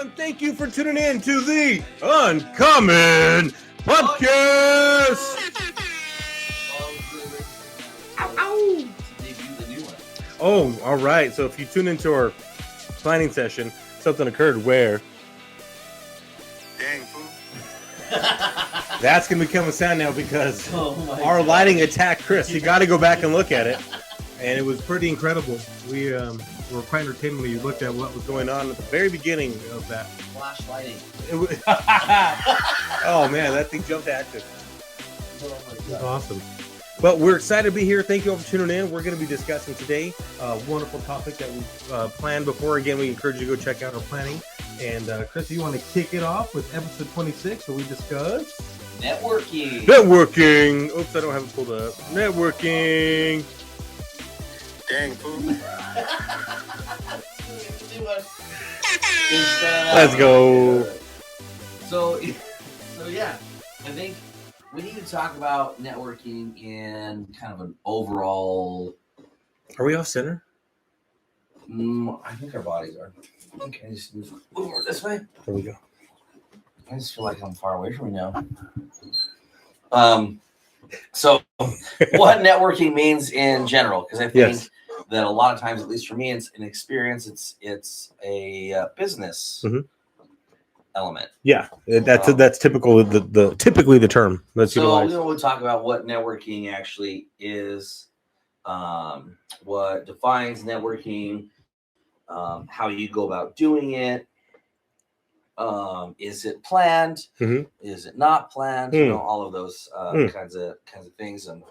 everyone. Thank you for tuning in to the Uncommon Podcast. Oh, all right. So if you tune into our planning session, something occurred where... Dang, fool. That's going to become a sound now because our lighting attacked Chris. You got to go back and look at it. And it was pretty incredible. We were quite entertained when you looked at what was going on at the very beginning of that. Flash lighting. Oh, man, that thing jumped active. Oh my It's God. awesome. But we're excited to be here. Thank you all for tuning in. We're going to be discussing today a wonderful topic that we planned before. Again, we encourage you to go check out our planning. And Chris, you want to kick it off with episode 26 where we discuss... Networking. Networking. Oops, I don't have it pulled up. Networking. Dang, fool. Let's go. So yeah, I think we need to talk about networking in kind of an overall. Are we off center? I think our bodies are. Okay, just move over this way. There we go. I just feel like I'm far away from you now. So what networking means in general, because I think Yes. that a lot of times, at least for me, it's an experience. It's a business Mhm. element. Yeah, that's typical. Typically the term that's So utilized. we'll talk about what networking actually is, what defines networking, how you go about doing it. Is it planned? Mhm. Is it not planned? Hmm. All of those Hmm. kinds of things, and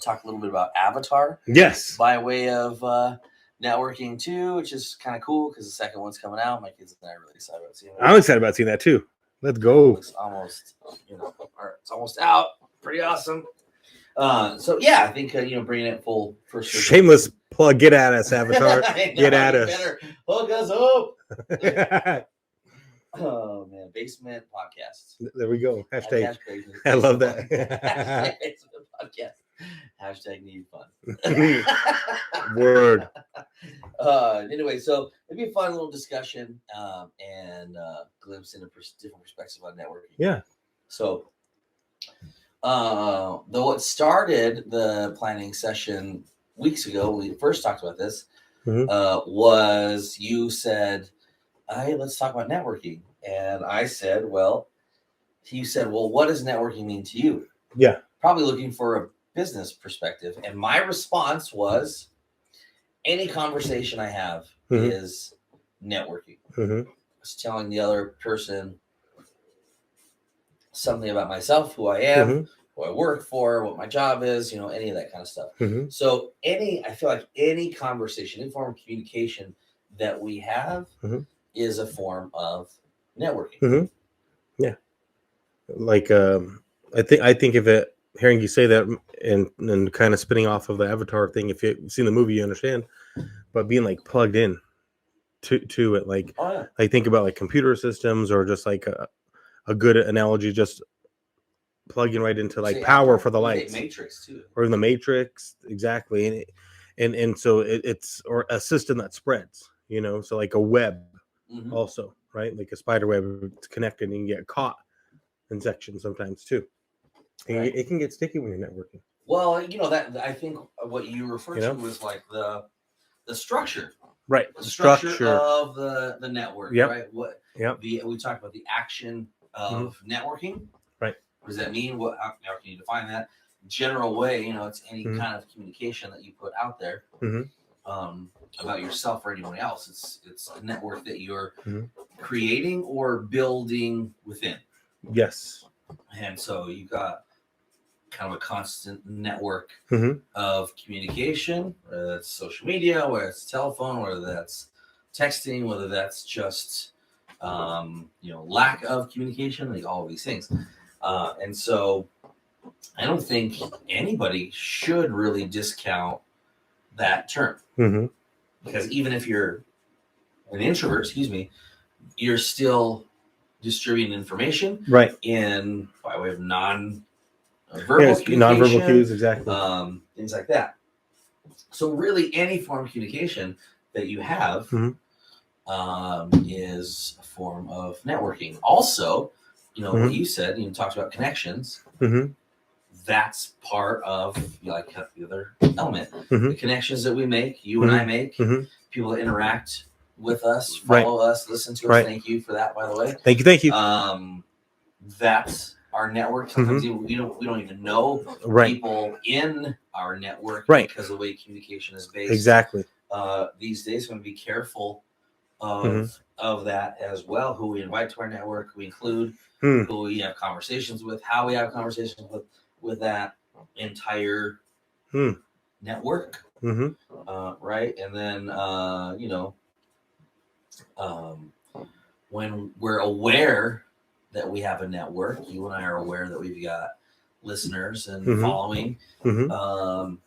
talk a little bit about Avatar Yes. by way of networking too, which is kind of cool because the second one's coming out. My kids and I are really excited about seeing it. I'm excited about seeing that too. Let's go. It's almost, it's almost out. Pretty awesome. So yeah, I think bringing it full first. Shameless plug. Get at us, Avatar. I know, Get at you us. better hook us up. Oh man, basement podcasts. There we go. Hashtag. Basement I love that. Hashtag basement podcast. Hashtag need fun. Word. Anyway, so it'd be a fun little discussion and glimpse into different perspectives on networking. Yeah. So, though what started the planning session weeks ago, when we first talked about this, Mhm. was you said, "Hey, let's talk about networking," and I said, "Well," you said, "Well, what does networking mean to you?" Yeah. Probably looking for a business perspective, and my response was, "Any conversation I have Mhm. is networking." Mhm. It's telling the other person something about myself, who I am, Mhm. who I work for, what my job is, any of that kind of stuff. Mhm. So I feel like any conversation, any form of communication that we have Mhm. is a form of networking. Mhm. Yeah. Like I think if it hearing you say that and kind of spinning off of the Avatar thing, if you've seen the movie, you understand. But being like plugged in to it, like Oh yeah. I think about like computer systems or just like a good analogy, just plugging right into like See, power Avatar, for the you take lights Matrix too. or in the Matrix, exactly. And so it's or a system that spreads, so like a web Mhm. also, right? Like a spider web, it's connected and you get caught in sections sometimes too. And Right. it can get sticky when you're networking. Well, that I think what you refer You know? to was like the structure. Right. The structure of the network, Yep. right? Yep. We talked about the action of networking. Right. What does that mean? How can you define that? General way, it's any Mhm. kind of communication that you put out there Mhm. about yourself or anyone else. It's a network that you're Mhm. creating or building within. Yes. And so you've got kind of a constant network Mhm. of communication, whether that's social media, whether it's telephone, whether that's texting, whether that's just lack of communication, like all of these things. And so I don't think anybody should really discount that term, Mhm. because even if you're an introvert, you're still distributing information Right. by way of non-verbal Yes, communication, nonverbal cues, exactly. things like that. So really, any form of communication that you have Mhm. is a form of networking. Also, Mhm. what you said, you talked about connections. Mhm. That's part of like the other element. Mhm. The connections that we make, you and I make, Mhm. people that interact with us, Right. follow us, listen to us. Right. Thank you for that, by the way. Thank you. That's our network. Sometimes we don't even know Right. people in our network Right. because of the way communication is based. Exactly. These days, we want to be careful of Mhm. that as well. Who we invite to our network, who we include, Hmm. who we have conversations with, how we have conversations with that entire Hmm. network, Mhm. right? And then when we're aware that we have a network, you and I are aware that we've got listeners and Mhm. following. Mhm.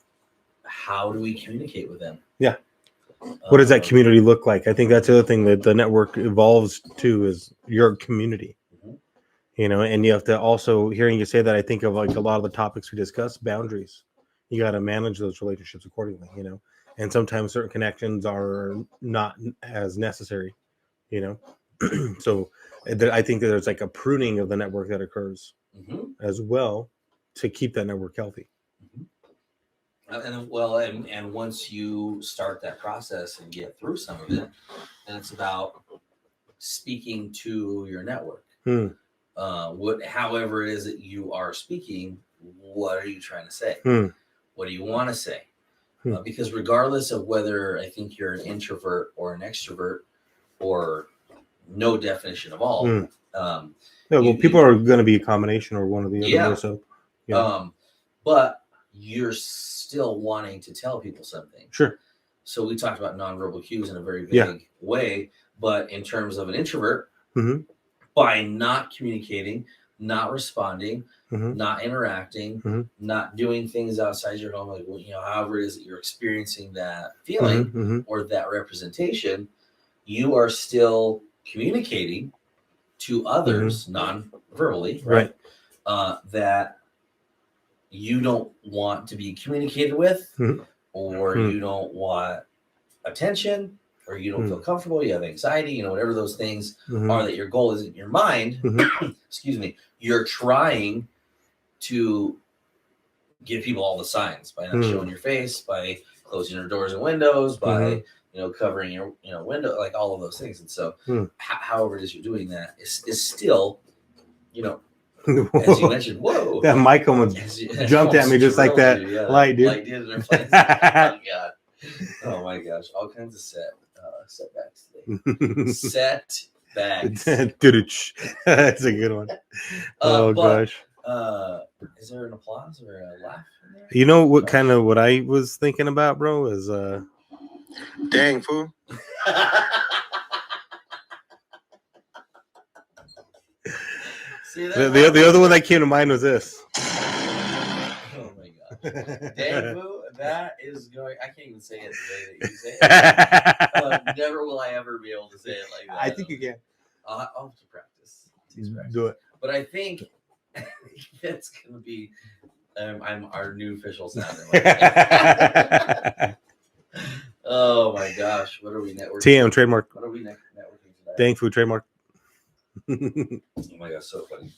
How do we communicate with them? Yeah. What does that Um, community look like? I think that's the other thing that the network evolves to is your community. Mhm. And you have to also, hearing you say that, I think of like a lot of the topics we discussed, boundaries. You got to manage those relationships accordingly, and sometimes certain connections are not as necessary, you know. So I think that there's like a pruning of the network that occurs Mhm. as well to keep that network healthy. And once you start that process and get through some of it, then it's about speaking to your network. Hmm. However it is that you are speaking, what are you trying to say? Hmm. What do you want to say? Hmm. Because regardless of whether I think you're an introvert or an extrovert or no definition of all, Hmm. um, Yeah, well, you- people you- are going to be a combination or one or the other, Yeah. more so. Yeah. But you're still wanting to tell people something. Sure. So we talked about nonverbal cues in a very Yeah. vague way, but in terms of an introvert, Mhm. by not communicating, not responding, Mhm. not interacting, Mhm. not doing things outside your home, like however it is that you're experiencing that feeling Mhm. or that representation, you are still communicating to others non-verbally, right? That you don't want to be communicated with, Mhm. or Mhm. you don't want attention, or you don't feel Mhm. comfortable, you have anxiety, whatever those things Mhm. are that your goal is in your mind. Mhm. Excuse me, you're trying to give people all the signs by not showing your face, by closing your doors and windows, by covering your window, like all of those things. And so however it is you're doing that is still, as you mentioned, whoa, that mic almost jumped at me just like that. Yeah, light, dude. Light did in our place. Oh god. Oh my gosh, all kinds of setbacks today. Setbacks. That's a good one. Gosh. Is there an applause or a laugh in there? You know what I was thinking about, bro, is Dang, fool. See, the other one that came to mind was this. Oh my gosh. Dang, boo, that is going. I can't even say it the way that you say it. Never will I ever be able to say it like that. I think you can. I'll have to practice. Do it. But I think that's going to be. I'm our new official sound. Oh my gosh, what are we networking? TM trademark. What are we networking today? Dang food trademark. Oh my gosh, so funny.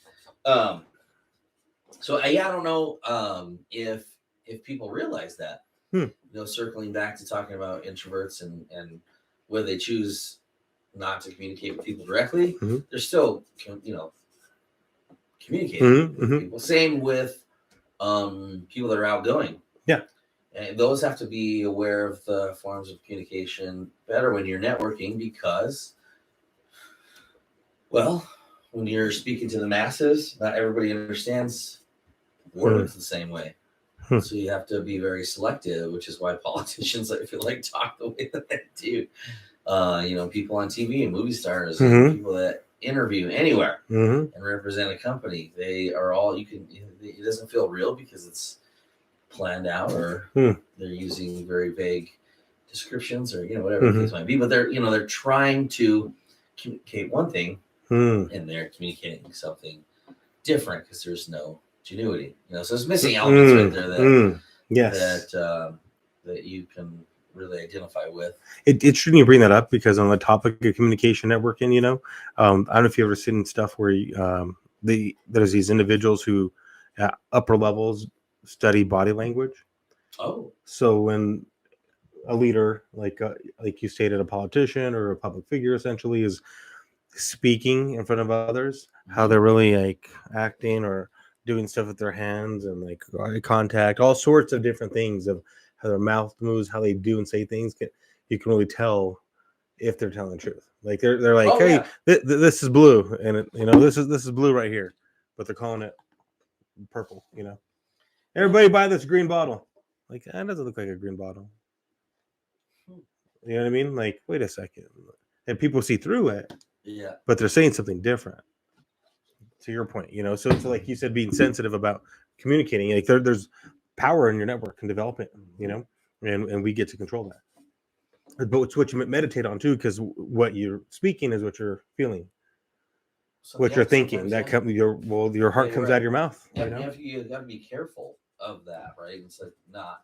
So I don't know if people realize that. Circling back to talking about introverts and whether they choose not to communicate with people directly, they're still communicating with people. Same with people that are outgoing. Yeah. And those have to be aware of the forms of communication better when you're networking because, well, when you're speaking to the masses, not everybody understands words the same way. So you have to be very selective, which is why politicians, I feel like, talk the way that they do. People on TV and movie stars, and people that interview anywhere and represent a company, they are all it doesn't feel real because it's planned out or they're using very vague descriptions or whatever the case might be. But they're trying to communicate one thing and they're communicating something different because there's no genuity, so it's missing elements right there that yes, that you can really identify with. It shouldn't you bring that up because on the topic of communication networking, I don't know if you've ever seen stuff where there's these individuals who at upper levels study body language. Oh, So when a leader, like you stated, a politician or a public figure, essentially is speaking in front of others, how they're really like acting or doing stuff with their hands and like eye contact, all sorts of different things of how their mouth moves, how they do and say things. You can really tell if they're telling the truth. Like they're like, Oh, hey, yeah. this is blue, and this is blue right here, but they're calling it purple. Everybody buy this green bottle. Like that doesn't look like a green bottle. You know what I mean? Like, wait a second, and people see through it, yeah. but they're saying something different. To your point, so like you said, being sensitive about communicating, like there's power in your network and develop it, and we get to control that. But it's what you meditate on too, because what you're speaking is what you're feeling, what you're thinking. That comes your heart comes out of your mouth. You have to be careful of that, right? It's like not,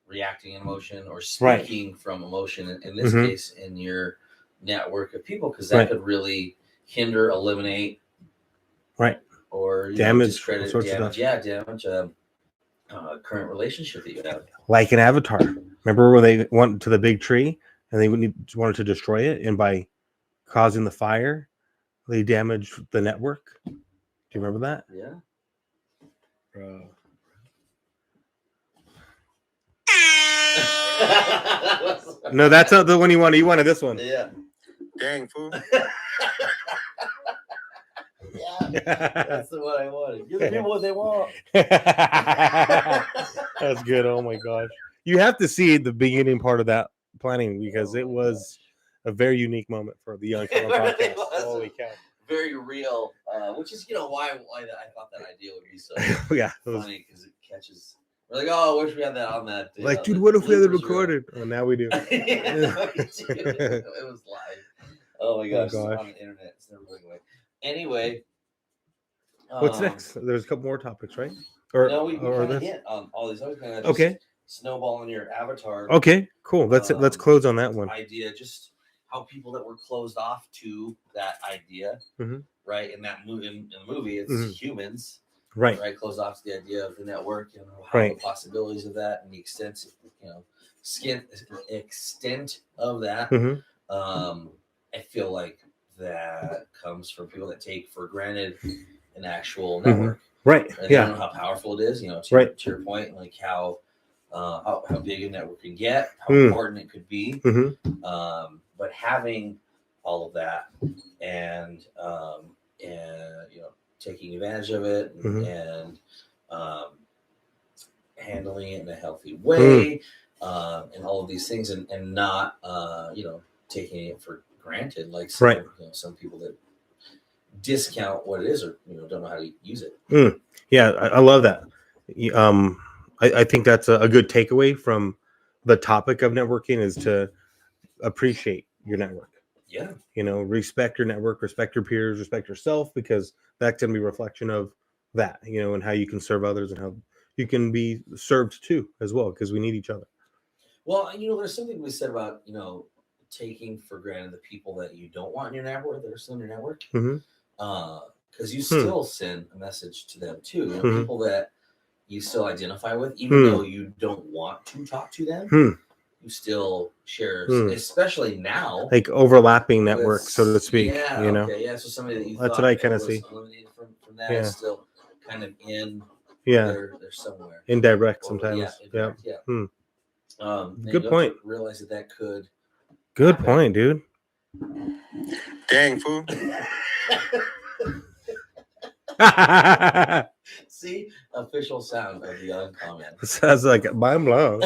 reacting in emotion or speaking from emotion. In this case, in your network of people, because that could really hinder, eliminate, or damage, discredit, damage a current relationship that you have. Like an Avatar. Remember when they went to the big tree and they wanted to destroy it, and by causing the fire, they damaged the network. Do you remember that? Yeah. No, that's not the one you wanted. You wanted this one. Yeah. Dang, fool. Yeah, that's the one I wanted. Give the people what they want. That's good. Oh my gosh. You have to see the beginning part of that planning because it was a very unique moment for the Young Common Podcast. Holy cow. Very real, which is why I thought that idea would be so funny because it catches. We're like, oh, I wish we had that on that. Like, dude, what if we had it recorded? Oh, now we do. It was live. Oh my gosh, it's on the internet. It's never going away. Anyway, what's next? There's a couple more topics, right? No, we kind of hit on all these. I was going to okay. Snowball in your avatar. Okay, cool. Let's close on that one. Idea, just how people that were closed off to that idea, right? In that movie, in the movie, it's humans, right? Closed off to the idea of the network and how the possibilities of that and the extent, extent of that. I feel like that comes from people that take for granted an actual network, right? And they don't know how powerful it is. To your point, like how big a network can get, how important it could be. But having all of that and taking advantage of it and handling it in a healthy way, and all of these things, and not taking it for granted, like some people that discount what it is or don't know how to use it. Yeah, I love that. I think that's a good takeaway from the topic of networking is to appreciate your network. Yeah. Respect your network, respect your peers, respect yourself, because that's going to be a reflection of that, and how you can serve others and how you can be served too as well, because we need each other. Well, there's something we said about, taking for granted the people that you don't want in your network that are still in your network. Because you still send a message to them too. People that you still identify with, even though you don't want to talk to them, you still share, especially now. Like overlapping network, so to speak. Yeah, okay, so somebody that you that's what I kind of see. Eliminated from that is still kind of in they're somewhere. Indirect sometimes. Yeah. Good point. Realize that could. Good point, dude. Dang, fool. See, official sound of the uncommon. Sounds like mind blown.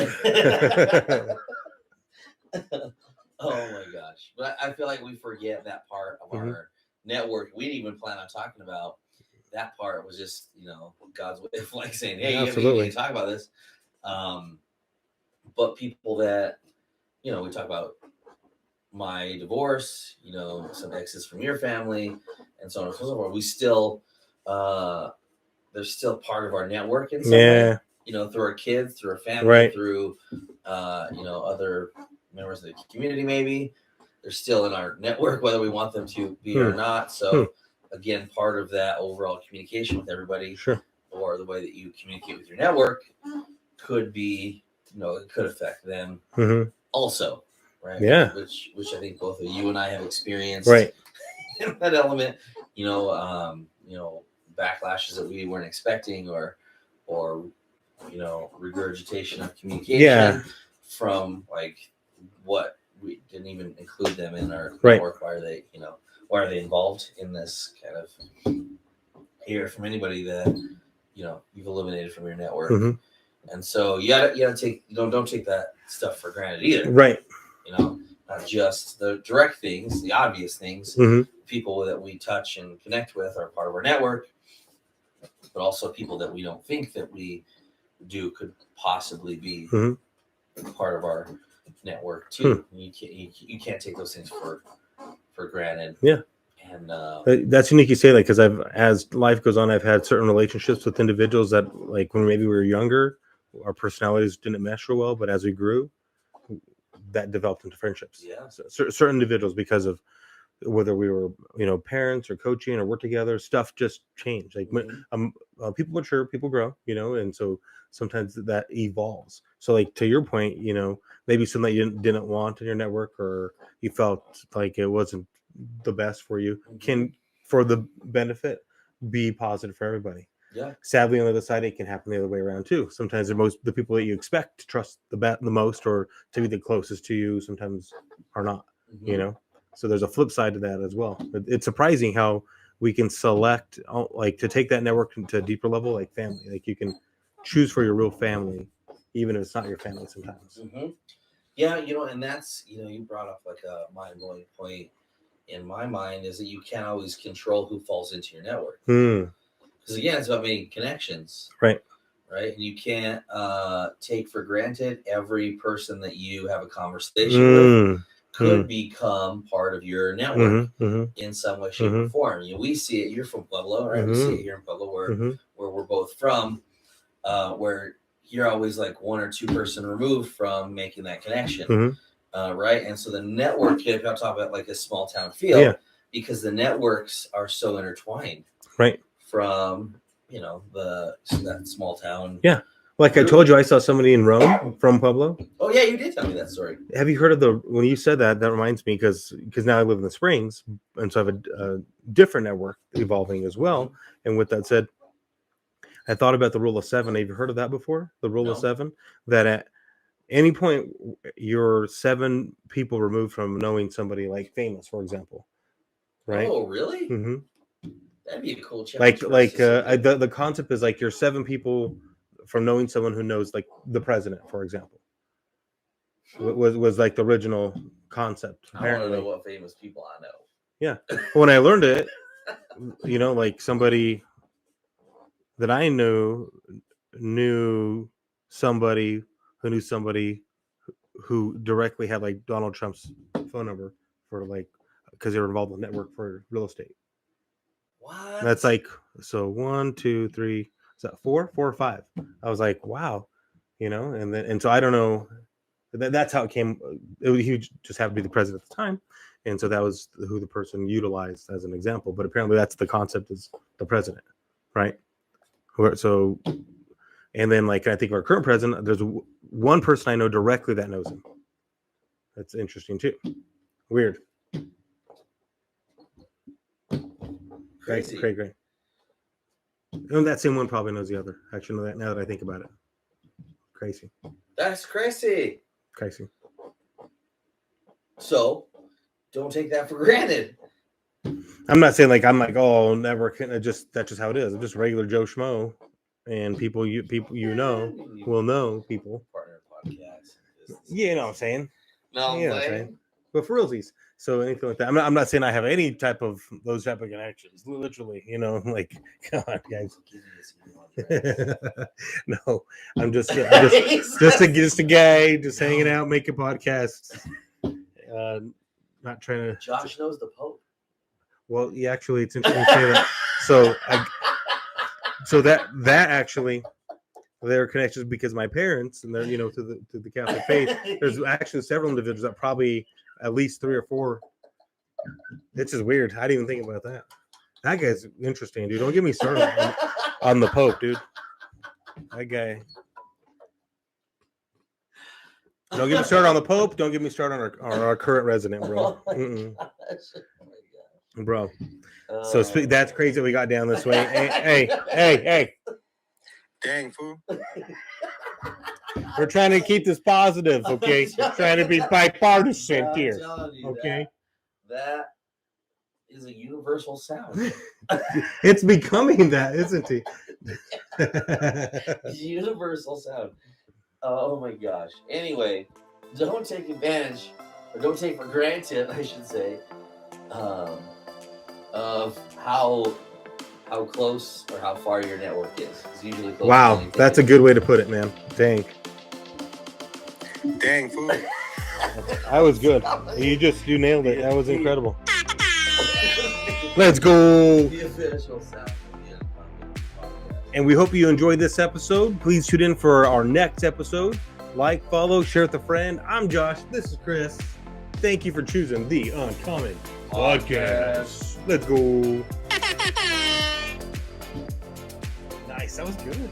Oh my gosh! But I feel like we forget that part of our network. We didn't even plan on talking about that part. Was just God's way of like saying, "Hey, you can talk about this." But people that we talk about my divorce, some exes from your family, and so on and so forth. We still, they're still part of our network in some way. through our kids, through our family, Right. through other members of the community. Maybe they're still in our network, whether we want them to be or not. So again, part of that overall communication with everybody, Sure. or the way that you communicate with your network, could be, it could affect them also, right? Yeah. Which I think both of you and I have experienced, Right. in that element. Backlashes that we weren't expecting, or regurgitation of communication from like what we didn't even include them in our network. Why are they involved in this kind of, hear from anybody that you've eliminated from your network. And so you gotta take, don't take that stuff for granted either. Right. Not just the direct things, the obvious things. People that we touch and connect with are part of our network, but also people that we don't think that we do could possibly be part of our network too. You can't take those things for granted. Yeah. And that's unique you say that, because as life goes on, I've had certain relationships with individuals that, like, when maybe we were younger, our personalities didn't mesh real well, but as we grew, that developed into friendships. Yeah. So, certain individuals, because of whether we were parents or coaching or work together, stuff just changed. Like people mature, people grow, and so sometimes that evolves. So like to your point, maybe something that you didn't want in your network, or you felt like it wasn't the best for you, can, for the benefit, be positive for everybody. Yeah. Sadly, on the other side, it can happen the other way around too. Sometimes the people that you expect to trust the most or to be the closest to you sometimes are not. So there's a flip side to that as well. It's surprising how we can select, like, to take that network to a deeper level, like family. Like, you can choose for your real family, even if it's not your family sometimes. Yeah, and that's, you brought up like a mind-blowing point in my mind, is that you can't always control who falls into your network. Because again, it's about making connections. Right. And you can't take for granted every person that you have a conversation with could become part of your network in some way, shape, or form. We see it. You're from Pueblo, right? We see it here in Pueblo, where we're both from, where you're always like one or two person removed from making that connection, right? And so the network, if I'm talking about like a small town feel, because the networks are so intertwined, right? From that small town. Yeah. Like I told you, I saw somebody in Rome from Pueblo. Oh yeah, you did tell me that story. Have you heard of when you said that reminds me, because now I live in the Springs, and so I have a different network evolving as well. And with that said, I thought about the rule of 7. Have you heard of that before? The rule of 7, that at any point you're 7 people removed from knowing somebody like famous, for example. Right? Oh, really? That'd be a cool challenge. The concept is like you're 7 people from knowing someone who knows, like, the president, for example. Was like the original concept. Apparently. I want to know what famous people I know. Yeah. When I learned it, like somebody that I knew somebody who knew somebody who directly had like Donald Trump's phone number for, like, because they were involved in the network for real estate. What? That's like, so 1, 2, 3, is that 4 or 5? I was like, wow, and so I don't know. That's how it came. He just happened to be the president at the time, and so that was who the person utilized as an example. But apparently, that's the concept, is the president, right? So, and then, like, I think our current president, there's one person I know directly that knows him. That's interesting too. Weird. Crazy. Great. And that same one probably knows the other. Actually, now that I think about it, crazy. That's crazy. Crazy. So, don't take that for granted. I'm not saying like I'm like, oh, network. That's just how it is. I'm just regular Joe Schmo, and people will know people. Partner podcast. You know what I'm saying? No, you know what I'm saying? But for realsies. So anything like that. I'm not saying I have any type of those type of connections. Literally, like, God, guys. No, I'm just a guy just hanging out, making podcasts. Not trying to. Josh knows the Pope. Well, yeah, actually, it's interesting to say that. So that actually, their connections because my parents and they're to the Catholic faith. There's actually several individuals that probably at least 3 or 4. It's just weird. I didn't even think about that. That guy's interesting, dude. Don't get me started on the Pope, dude. That guy. Don't get me started on the Pope. Don't get me started on our current resident, bro. Oh my gosh. Bro. So that's crazy. We got down this way. Hey. Dang, fool. We're trying to keep this positive, okay? We're trying to be bipartisan I'm here, telling you, okay? That is a universal sound. It's becoming that, isn't it? Universal sound. Oh my gosh. Anyway, don't take advantage, or don't take for granted, I should say, of how close or how far your network is. It's usually close. Wow, that's a good way to put it, man. Dang. Dang, fool. That was good. You nailed it. That was incredible. Let's go. The official sound of the Uncommon Podcast. And we hope you enjoyed this episode. Please tune in for our next episode. Like, follow, share with a friend. I'm Josh. This is Chris. Thank you for choosing the Uncommon Podcast. Let's go. Nice. That was good.